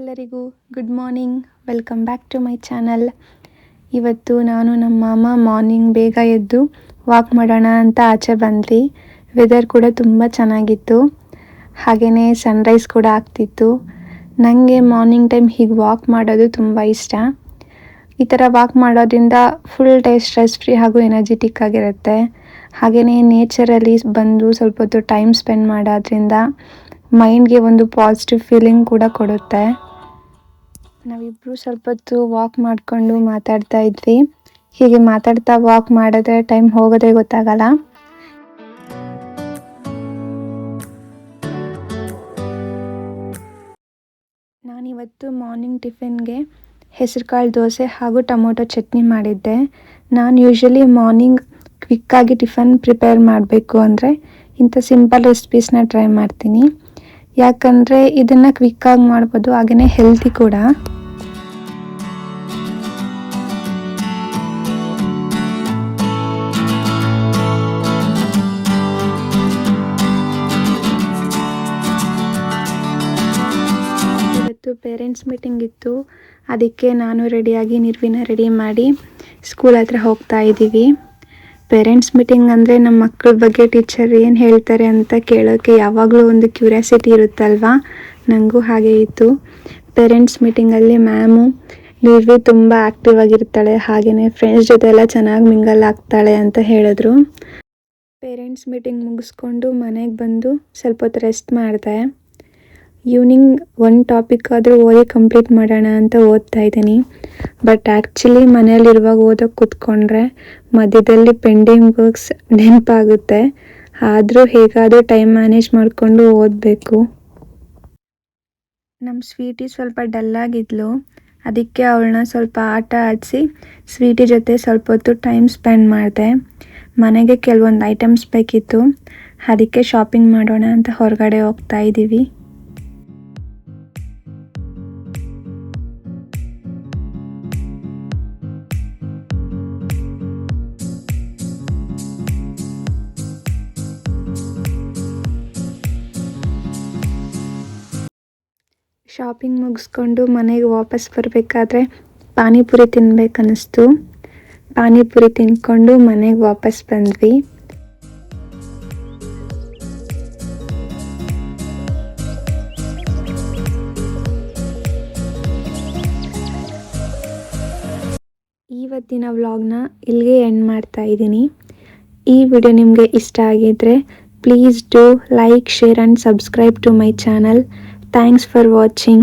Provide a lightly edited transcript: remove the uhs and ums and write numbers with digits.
ಎಲ್ಲರಿಗೂ good morning. Welcome back to my channel. ಇವತ್ತು ನಾನು ನಮ್ಮ ಮಾಮ ಮಾರ್ನಿಂಗ್ ಬೇಗ ಎದ್ದು ವಾಕ್ ಮಾಡೋಣ ಅಂತ ಆಚೆ ಬಂದ್ವಿ. ವೆದರ್ ಕೂಡ ತುಂಬ ಚೆನ್ನಾಗಿತ್ತು, ಹಾಗೆಯೇ ಸನ್ರೈಸ್ ಕೂಡ ಆಗ್ತಿತ್ತು. ನನಗೆ ಮಾರ್ನಿಂಗ್ ಟೈಮ್ ಹೀಗೆ ವಾಕ್ ಮಾಡೋದು ತುಂಬ ಇಷ್ಟ. ಈ ಥರ ವಾಕ್ ಮಾಡೋದ್ರಿಂದ ಫುಲ್ ಡೇ ಸ್ಟ್ರೆಸ್ ಫ್ರೀ ಹಾಗೂ ಎನರ್ಜೆಟಿಕ್ ಆಗಿರುತ್ತೆ. ಹಾಗೆಯೇ ನೇಚರಲ್ಲಿ ಬಂದು ಸ್ವಲ್ಪ ಹೊತ್ತು ಟೈಮ್ ಸ್ಪೆಂಡ್ ಮಾಡೋದ್ರಿಂದ ಮೈಂಡ್ಗೆ ಒಂದು ಪಾಸಿಟಿವ್ ಫೀಲಿಂಗ್ ಕೂಡ ಕೊಡುತ್ತೆ. ನಾವಿಬ್ಬರು ಸ್ವಲ್ಪ ಹೊತ್ತು ವಾಕ್ ಮಾಡಿಕೊಂಡು ಮಾತಾಡ್ತಾ ಇದ್ವಿ. ಹೀಗೆ ಮಾತಾಡ್ತಾ ವಾಕ್ ಮಾಡಿದ್ರೆ ಟೈಮ್ ಹೋಗೋದೇ ಗೊತ್ತಾಗಲ್ಲ. ನಾನಿವತ್ತು ಮಾರ್ನಿಂಗ್ ಟಿಫಿನ್ಗೆ ಹೆಸರುಕಾಳು ದೋಸೆ ಹಾಗೂ ಟೊಮೊಟೊ ಚಟ್ನಿ ಮಾಡಿದ್ದೆ. ನಾನು ಯೂಶ್ವಲಿ ಮಾರ್ನಿಂಗ್ ಕ್ವಿಕ್ಕಾಗಿ ಟಿಫನ್ ಪ್ರಿಪೇರ್ ಮಾಡಬೇಕು ಅಂದರೆ ಇಂಥ ಸಿಂಪಲ್ ರೆಸಿಪೀಸ್ನ ಟ್ರೈ ಮಾಡ್ತೀನಿ. ಯಾಕಂದರೆ ಇದನ್ನು ಕ್ವಿಕ್ಕಾಗಿ ಮಾಡ್ಬೋದು, ಹಾಗೆಯೇ ಹೆಲ್ತಿ ಕೂಡ. ಇವತ್ತು ಪೇರೆಂಟ್ಸ್ ಮೀಟಿಂಗ್ ಇತ್ತು, ಅದಕ್ಕೆ ನಾನು ರೆಡಿಯಾಗಿ ನಿರ್ವಿನ ರೆಡಿ ಮಾಡಿ ಸ್ಕೂಲ್ ಹತ್ರ ಹೋಗ್ತಾ ಇದ್ದೀವಿ. ಪೇರೆಂಟ್ಸ್ ಮೀಟಿಂಗ್ ಅಂದರೆ ನಮ್ಮ ಮಕ್ಕಳ ಬಗ್ಗೆ ಟೀಚರ್ ಏನು ಹೇಳ್ತಾರೆ ಅಂತ ಕೇಳೋಕ್ಕೆ ಯಾವಾಗಲೂ ಒಂದು ಕ್ಯೂರಿಯಾಸಿಟಿ ಇರುತ್ತಲ್ವ, ನನಗೂ ಹಾಗೆ ಇತ್ತು. ಪೇರೆಂಟ್ಸ್ ಮೀಟಿಂಗಲ್ಲಿ ಮ್ಯಾಮು ನಿರ್ವಿ ತುಂಬ ಆ್ಯಕ್ಟಿವ್ ಆಗಿರ್ತಾಳೆ, ಹಾಗೆಯೇ ಫ್ರೆಂಡ್ಸ್ ಜೊತೆ ಎಲ್ಲ ಚೆನ್ನಾಗಿ ಮಿಂಗಲ್ ಆಗ್ತಾಳೆ ಅಂತ ಹೇಳಿದ್ರು. ಪೇರೆಂಟ್ಸ್ ಮೀಟಿಂಗ್ ಮುಗಿಸ್ಕೊಂಡು ಮನೆಗೆ ಬಂದು ಸ್ವಲ್ಪ ಹೊತ್ತು ರೆಸ್ಟ್ ಮಾಡಿದೆ. ಈವ್ನಿಂಗ್ ಒಂದು ಟಾಪಿಕ್ ಆದರೂ ಓದಿ ಕಂಪ್ಲೀಟ್ ಮಾಡೋಣ ಅಂತ ಓದ್ತಾ ಇದ್ದೀನಿ. ಬಟ್ ಆ್ಯಕ್ಚುಲಿ ಮನೆಯಲ್ಲಿರುವಾಗ ಓದೋಕ್ಕೆ ಕೂತ್ಕೊಂಡ್ರೆ ಮಧ್ಯದಲ್ಲಿ ಪೆಂಡಿಂಗ್ ವರ್ಕ್ಸ್ ನೆನಪಾಗುತ್ತೆ. ಆದರೂ ಹೇಗಾದರೂ ಟೈಮ್ ಮ್ಯಾನೇಜ್ ಮಾಡಿಕೊಂಡು ಓದಬೇಕು. ನಮ್ಮ ಸ್ವೀಟಿ ಸ್ವಲ್ಪ ಡಲ್ಲಾಗಿದ್ಲು, ಅದಕ್ಕೆ ಅವಳನ್ನ ಸ್ವಲ್ಪ ಆಟ ಆಡಿಸಿ ಸ್ವೀಟಿ ಜೊತೆ ಸ್ವಲ್ಪ ಹೊತ್ತು ಟೈಮ್ ಸ್ಪೆಂಡ್ ಮಾಡಿದೆ. ಮನೆಗೆ ಕೆಲವೊಂದು ಐಟಮ್ಸ್ ಬೇಕಿತ್ತು, ಅದಕ್ಕೆ ಶಾಪಿಂಗ್ ಮಾಡೋಣ ಅಂತ ಹೊರಗಡೆ ಹೋಗ್ತಾ ಇದ್ದೀವಿ. ಶಾಪಿಂಗ್ ಮುಗಿಸ್ಕೊಂಡು ಮನೆಗೆ ವಾಪಸ್ ಬರಬೇಕಾದ್ರೆ ಪಾನಿಪುರಿ ತಿನ್ಬೇಕನ್ನಿಸ್ತು. ಪಾನಿಪುರಿ ತಿನ್ಕೊಂಡು ಮನೆಗೆ ವಾಪಸ್ ಬಂದ್ವಿ. ಇವತ್ತಿನ ವ್ಲಾಗ್ನ ಇಲ್ಲಿಗೆ ಎಂಡ್ ಮಾಡ್ತಾ ಇದ್ದೀನಿ. ಈ ವಿಡಿಯೋ ನಿಮಗೆ ಇಷ್ಟ ಆಗಿದ್ದರೆ please do like, share and subscribe to my channel. Thanks for watching.